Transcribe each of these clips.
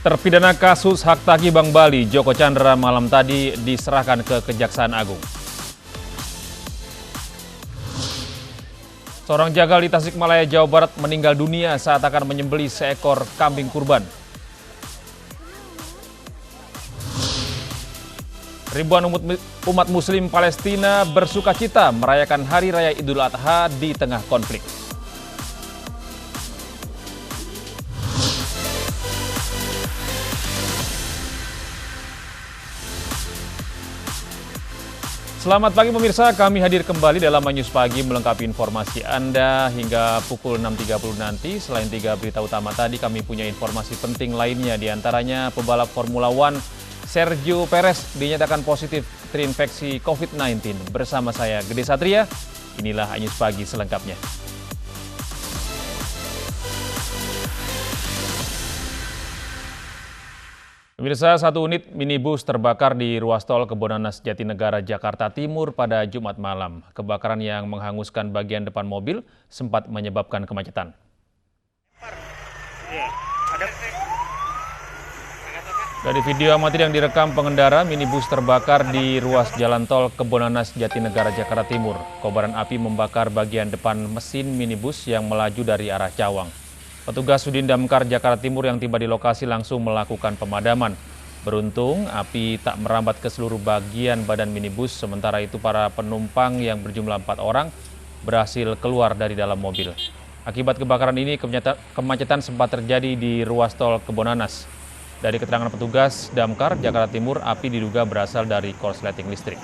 Terpidana kasus hak tagih Bank Bali, Joko Chandra malam tadi diserahkan ke Kejaksaan Agung. Seorang jagal di Tasikmalaya, Jawa Barat meninggal dunia saat akan menyembelih seekor kambing kurban. Ribuan umat Muslim Palestina bersukacita merayakan Hari Raya Idul Adha di tengah konflik. Selamat pagi pemirsa, kami hadir kembali dalam News Pagi melengkapi informasi Anda hingga pukul 6.30 nanti. Selain 3 berita utama tadi, kami punya informasi penting lainnya, diantaranya pebalap Formula One Sergio Perez dinyatakan positif terinfeksi COVID-19. Bersama saya Gede Satria, inilah News Pagi selengkapnya. Pemirsa, satu unit minibus terbakar di ruas tol Kebonanas Jatinegara, Jakarta Timur pada Jumat malam. Kebakaran yang menghanguskan bagian depan mobil sempat menyebabkan kemacetan. Dari video amatir yang direkam pengendara, minibus terbakar di ruas jalan tol Kebonanas Jatinegara, Jakarta Timur. Kobaran api membakar bagian depan mesin minibus yang melaju dari arah Cawang. Petugas Sudin Damkar Jakarta Timur yang tiba di lokasi langsung melakukan pemadaman. Beruntung, api tak merambat ke seluruh bagian badan minibus, sementara itu para penumpang yang berjumlah 4 orang berhasil keluar dari dalam mobil. Akibat kebakaran ini, kemacetan sempat terjadi di ruas tol Kebonanas. Dari keterangan petugas Damkar Jakarta Timur, api diduga berasal dari korsleting listrik.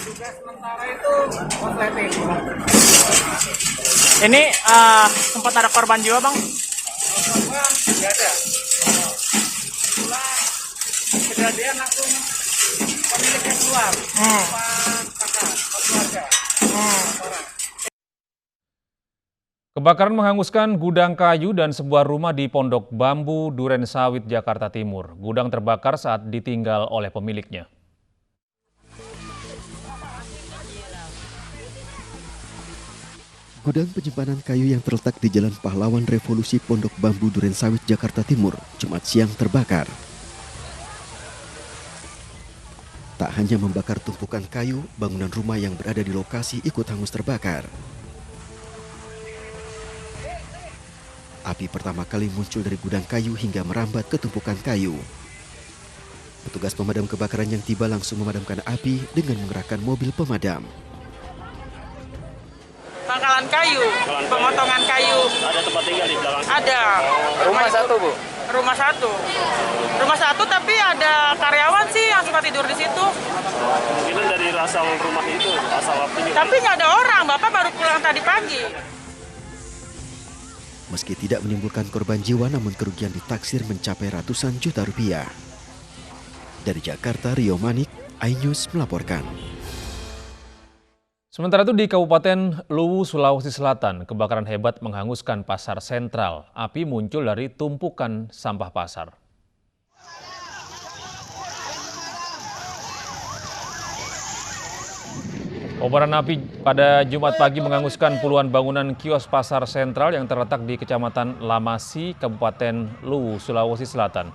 Tugas sementara itu korsleting. Ini sempat ada korban jiwa, Bang? Korban tidak ada. Pulang kejadian langsung pemiliknya keluar. Kakak, keluarga. Orang. Kebakaran menghanguskan gudang kayu dan sebuah rumah di Pondok Bambu, Duren Sawit, Jakarta Timur. Gudang terbakar saat ditinggal oleh pemiliknya. Gudang penyimpanan kayu yang terletak di Jalan Pahlawan Revolusi Pondok Bambu Duren Sawit, Jakarta Timur, Jumat siang terbakar. Tak hanya membakar tumpukan kayu, bangunan rumah yang berada di lokasi ikut hangus terbakar. Api pertama kali muncul dari gudang kayu hingga merambat ke tumpukan kayu. Petugas pemadam kebakaran yang tiba langsung memadamkan api dengan mengerahkan mobil pemadam. Pangkalan kayu, pemotongan kayu. Ada tempat tinggal di belakang? Ada. Rumah satu, Bu? Rumah satu. Rumah satu tapi ada karyawan sih yang suka tidur di situ. Mungkin dari asal rumah itu, asal apinya. Tapi nggak ada orang, Bapak baru pulang tadi pagi. Meski tidak menimbulkan korban jiwa, namun kerugian ditaksir mencapai ratusan juta rupiah. Dari Jakarta, Rio Manik, iNews melaporkan. Sementara itu di Kabupaten Luwu, Sulawesi Selatan, kebakaran hebat menghanguskan pasar sentral. Api muncul dari tumpukan sampah pasar. Kobaran api pada Jumat pagi menghanguskan puluhan bangunan kios pasar sentral yang terletak di Kecamatan Lamasi, Kabupaten Luwu, Sulawesi Selatan.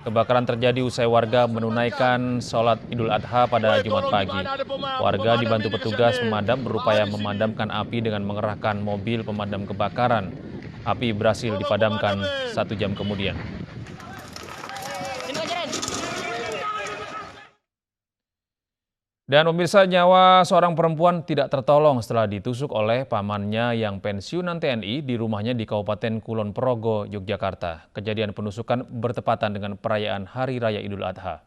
Kebakaran terjadi usai warga menunaikan sholat Idul Adha pada Jumat pagi. Warga dibantu petugas pemadam berupaya memadamkan api dengan mengerahkan mobil pemadam kebakaran. Api berhasil dipadamkan 1 jam kemudian. Dan pemirsa, nyawa seorang perempuan tidak tertolong setelah ditusuk oleh pamannya yang pensiunan TNI di rumahnya di Kabupaten Kulon Progo, Yogyakarta. Kejadian penusukan bertepatan dengan perayaan Hari Raya Idul Adha.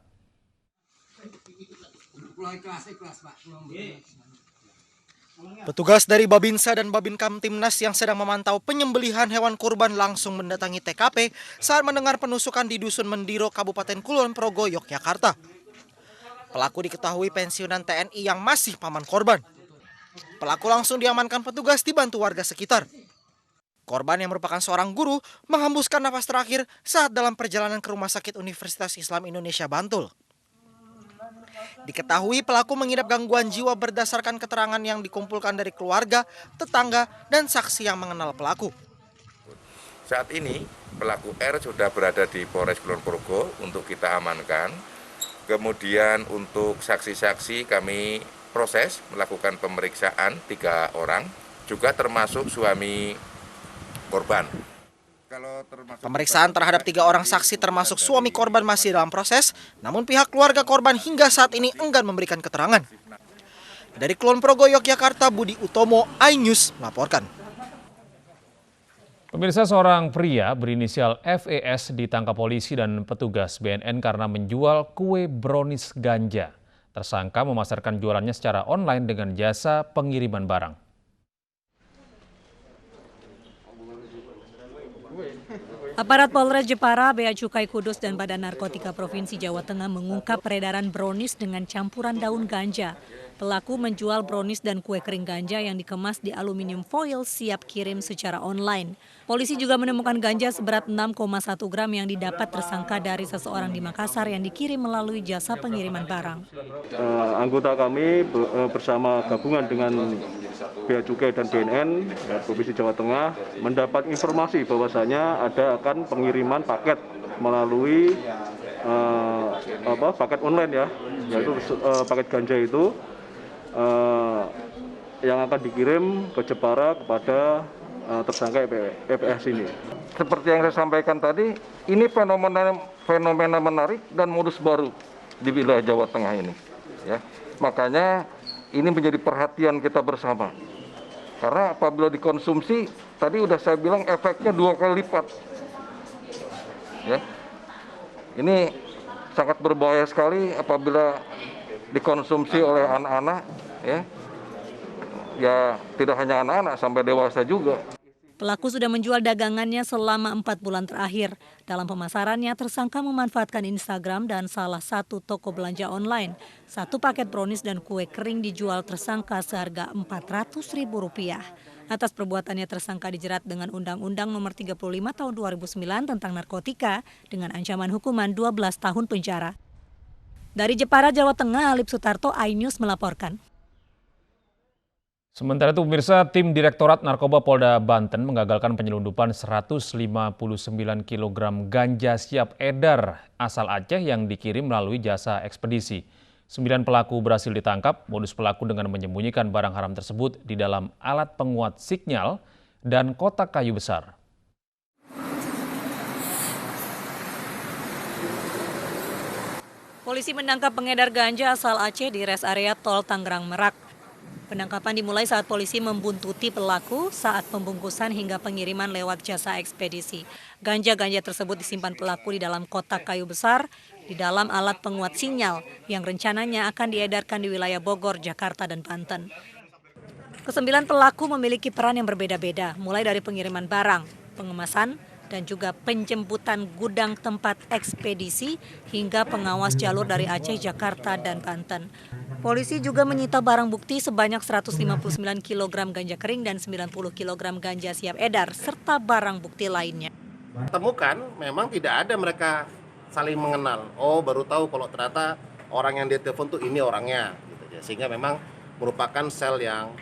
Petugas dari Babinsa dan Babinkamtibnas Timnas yang sedang memantau penyembelihan hewan kurban langsung mendatangi TKP saat mendengar penusukan di Dusun Mendiro, Kabupaten Kulon Progo, Yogyakarta. Pelaku diketahui pensiunan TNI yang masih paman korban. Pelaku langsung diamankan petugas dibantu warga sekitar. Korban yang merupakan seorang guru menghembuskan napas terakhir saat dalam perjalanan ke Rumah Sakit Universitas Islam Indonesia Bantul. Diketahui pelaku mengidap gangguan jiwa berdasarkan keterangan yang dikumpulkan dari keluarga, tetangga, dan saksi yang mengenal pelaku. Saat ini pelaku R sudah berada di Polres Kulon Progo untuk kita amankan. Kemudian untuk saksi-saksi kami proses melakukan pemeriksaan 3 orang, juga termasuk suami korban. Pemeriksaan terhadap 3 orang saksi termasuk suami korban masih dalam proses, namun pihak keluarga korban hingga saat ini enggan memberikan keterangan. Dari Kulon Progo, Yogyakarta, Budi Utomo, iNews melaporkan. Pemirsa, seorang pria berinisial FES ditangkap polisi dan petugas BNN karena menjual kue brownies ganja. Tersangka memasarkan jualannya secara online dengan jasa pengiriman barang. Aparat Polres Jepara, Bea Cukai Kudus dan Badan Narkotika Provinsi Jawa Tengah mengungkap peredaran brownies dengan campuran daun ganja. Pelaku menjual brownies dan kue kering ganja yang dikemas di aluminium foil siap kirim secara online. Polisi juga menemukan ganja seberat 6,1 gram yang didapat tersangka dari seseorang di Makassar yang dikirim melalui jasa pengiriman barang. Anggota kami bersama gabungan dengan Bea Cukai dan BNN Provinsi Jawa Tengah mendapat informasi bahwasanya ada akan pengiriman paket melalui paket online ya, yaitu paket ganja itu yang akan dikirim ke Jepara kepada tersangka FES ini. Seperti yang saya sampaikan tadi, ini fenomena menarik dan modus baru di wilayah Jawa Tengah ini. Ya, makanya ini menjadi perhatian kita bersama. Karena apabila dikonsumsi, tadi udah saya bilang efeknya 2 kali lipat. Ya, ini sangat berbahaya sekali apabila dikonsumsi oleh anak-anak, ya tidak hanya anak-anak, sampai dewasa juga. Pelaku sudah menjual dagangannya selama 4 bulan terakhir. Dalam pemasarannya, tersangka memanfaatkan Instagram dan salah satu toko belanja online. 1 paket brownies dan kue kering dijual tersangka seharga Rp400.000. Atas perbuatannya tersangka dijerat dengan Undang-Undang Nomor 35 Tahun 2009 tentang narkotika dengan ancaman hukuman 12 tahun penjara. Dari Jepara, Jawa Tengah, Alip Sutarto, iNews melaporkan. Sementara itu, pemirsa, tim Direktorat Narkoba Polda Banten menggagalkan penyelundupan 159 kg ganja siap edar asal Aceh yang dikirim melalui jasa ekspedisi. 9 pelaku berhasil ditangkap. Modus pelaku dengan menyembunyikan barang haram tersebut di dalam alat penguat sinyal dan kotak kayu besar. Polisi menangkap pengedar ganja asal Aceh di res area Tol Tangerang Merak. Penangkapan dimulai saat polisi membuntuti pelaku saat pembungkusan hingga pengiriman lewat jasa ekspedisi. Ganja-ganja tersebut disimpan pelaku di dalam kotak kayu besar di dalam alat penguat sinyal yang rencananya akan diedarkan di wilayah Bogor, Jakarta, dan Banten. Ke-9 pelaku memiliki peran yang berbeda-beda, mulai dari pengiriman barang, pengemasan, dan juga penjemputan gudang tempat ekspedisi hingga pengawas jalur dari Aceh, Jakarta, dan Banten. Polisi juga menyita barang bukti sebanyak 159 kg ganja kering dan 90 kg ganja siap edar, serta barang bukti lainnya. Temukan memang tidak ada mereka saling mengenal. Oh, baru tahu kalau ternyata orang yang ditelepon tuh ini orangnya. Gitu. Sehingga memang merupakan sel yang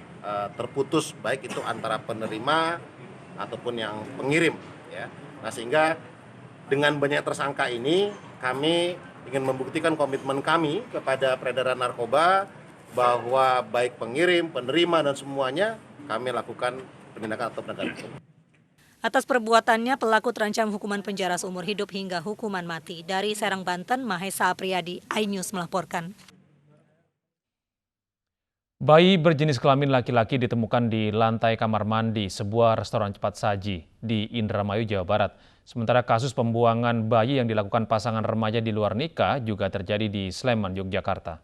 terputus, baik itu antara penerima ataupun yang pengirim. Ya. Nah, sehingga dengan banyak tersangka ini kami ingin membuktikan komitmen kami kepada peredaran narkoba bahwa baik pengirim, penerima, dan semuanya kami lakukan penindakan atau penegakan hukum. Atas perbuatannya, pelaku terancam hukuman penjara seumur hidup hingga hukuman mati. Dari Serang, Banten, Mahesa Apriyadi, iNews melaporkan. Bayi berjenis kelamin laki-laki ditemukan di lantai kamar mandi sebuah restoran cepat saji di Indramayu, Jawa Barat. Sementara kasus pembuangan bayi yang dilakukan pasangan remaja di luar nikah juga terjadi di Sleman, Yogyakarta.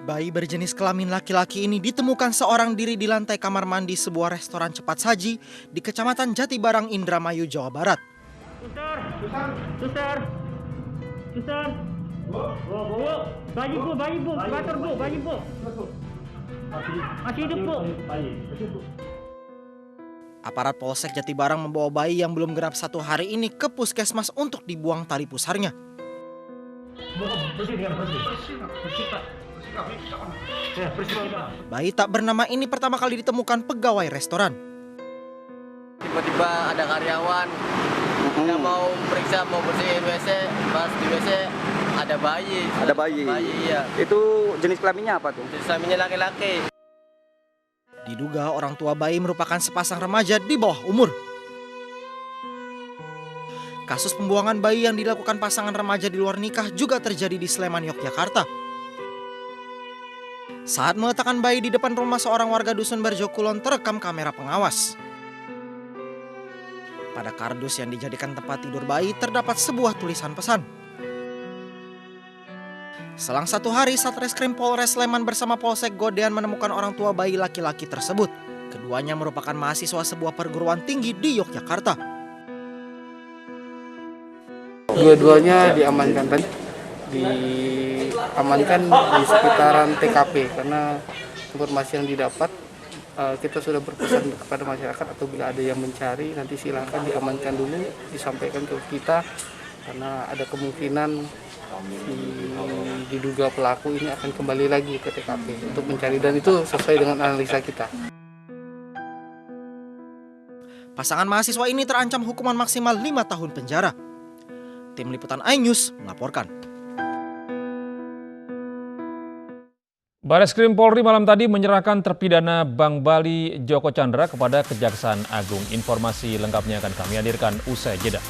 Bayi berjenis kelamin laki-laki ini ditemukan seorang diri di lantai kamar mandi sebuah restoran cepat saji di Kecamatan Jatibarang, Indramayu, Jawa Barat. Suster. Bayi bu, bater bu, bayi bu. Masih hidup bu. Aparat Polsek Jatibarang membawa bayi yang belum genap 1 hari ini ke puskesmas untuk dibuang tali pusarnya. Bayi tak bernama ini pertama kali ditemukan pegawai restoran. Tiba-tiba ada karyawan yang mau periksa, mau bersihin WC, pas di WC ada bayi. Ada bayi? Bayi, iya. Itu jenis kelaminnya apa tuh? Jenis kelaminnya laki-laki. Diduga orang tua bayi merupakan sepasang remaja di bawah umur. Kasus pembuangan bayi yang dilakukan pasangan remaja di luar nikah juga terjadi di Sleman, Yogyakarta. Saat meletakkan bayi di depan rumah seorang warga dusun Barjo Kulon terekam kamera pengawas. Pada kardus yang dijadikan tempat tidur bayi terdapat sebuah tulisan pesan. Selang 1 hari, Satreskrim Polres Sleman bersama Polsek Godean menemukan orang tua bayi laki-laki tersebut. Keduanya merupakan mahasiswa sebuah perguruan tinggi di Yogyakarta. Dua-duanya diamankan tadi, diamankan di sekitaran TKP karena informasi yang didapat kita sudah berpesan kepada masyarakat apabila ada yang mencari nanti silakan diamankan dulu, disampaikan ke kita karena ada kemungkinan diduga pelaku ini akan kembali lagi ke TKP untuk mencari dan itu sesuai dengan analisa kita. Pasangan mahasiswa ini terancam hukuman maksimal 5 tahun penjara. Tim Liputan iNews melaporkan. Bareskrim Polri malam tadi menyerahkan terpidana Bank Bali Joko Chandra kepada Kejaksaan Agung. Informasi lengkapnya akan kami hadirkan usai jeda.